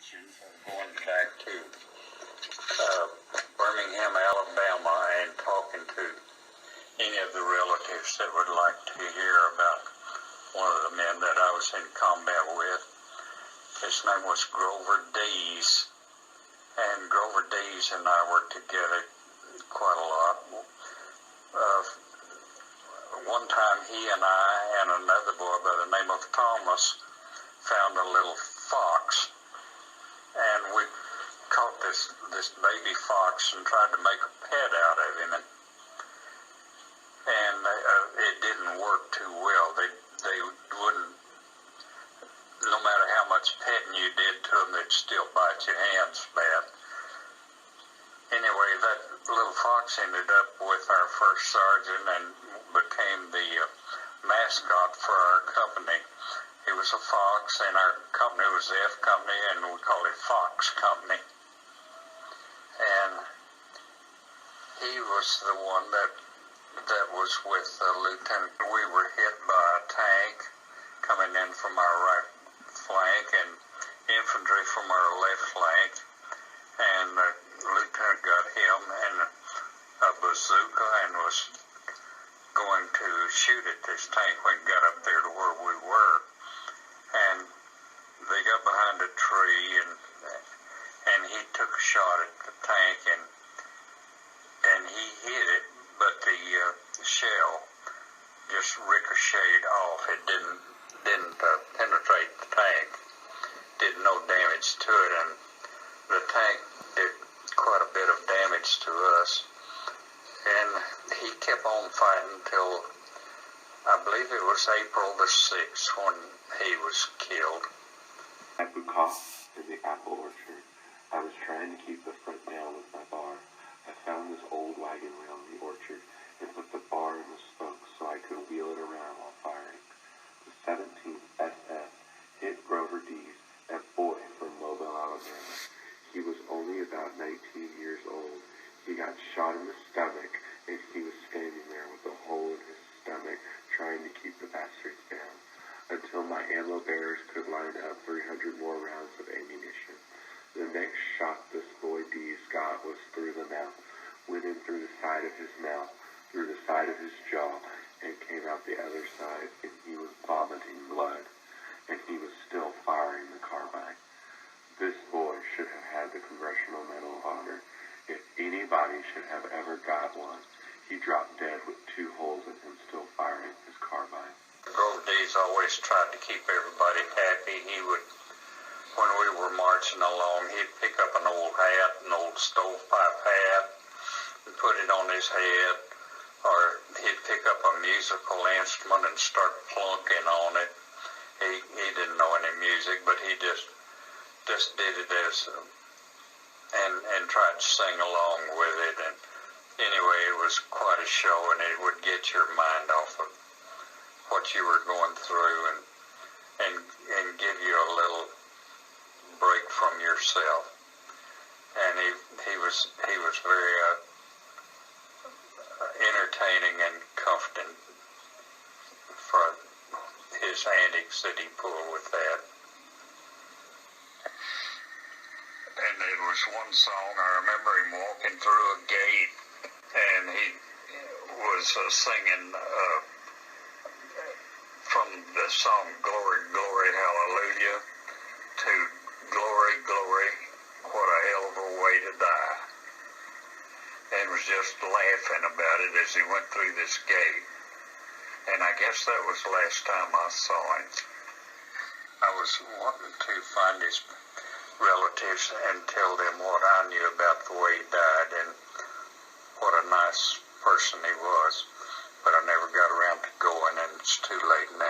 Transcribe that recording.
Going back to Birmingham, Alabama, and talking to any of the relatives that would like to hear about one of the men that I was in combat with. His name was Grover Dees, and Grover Dees and I worked together quite a lot. One time he and I and another boy by the name of Thomas found a little fox, and we caught this baby fox and tried to make a pet out of him, and it didn't work too well. They wouldn't, no matter how much petting you did to them, they'd still bite your hands bad. Anyway, that little fox ended up with our first sergeant and became the mascot for our company. He was a fox, and our company was the F Company, and we called it Fox Company. And he was the one that was with Lieutenant. We were hit by a tank coming in from our right flank and infantry from our left flank, and the lieutenant got him in a bazooka and was going to shoot at this tank when he got up there to where we were. And they got behind a tree, and he took a shot at the tank, and he hit it, but the shell just ricocheted off. It didn't penetrate the tank. Did no damage to it, and the tank did quite a bit of damage to us. And he kept on fighting till I believe it was April the 6th when he was killed. At Buchhof in the apple orchard, I was trying to keep the front down with my bar. I found this old wagon wheel in the orchard and put the bar in the spokes so I could wheel it around while firing. The 17th SS hit Grover Dees, a boy from Mobile, Alabama. He was only about 19 years old. He got shot in the stomach, and he was standing there with a hole in his stomach trying to keep the bastards down until my ammo bearers could line up 300 more rounds of ammunition. The next shot this boy Dees got was through the mouth, went in through the side of his mouth, through the side of his jaw, and came out the other side, and he was vomiting blood, and he was still firing the carbine. This boy should have had the Congressional Medal of Honor. If anybody should have ever got one, he dropped dead with 2 holes in him still firing his carbine. Grover Dees always tried to keep everybody happy. He would, when we were marching along, he'd pick up an old hat, an old stovepipe hat, and put it on his head, or he'd pick up a musical instrument and start plunking on it. He didn't know any music, but he just did it as and tried to sing along with it. And anyway, it was quite a show, and it would get your mind off of what you were going through and give you a little break from yourself. And he was very entertaining and comforting for his antics that he pulled with that. And there was one song, I remember him walking through a gate, and he was singing from the song Glory, Glory, Hallelujah to Glory, Glory, What a Hell of a Way to Die. And was just laughing about it as he went through this gate. And I guess that was the last time I saw him. I was wanting to find his relatives and tell them what I knew about the way he died and what a nice person he was. But I never got around to going, and it's too late now.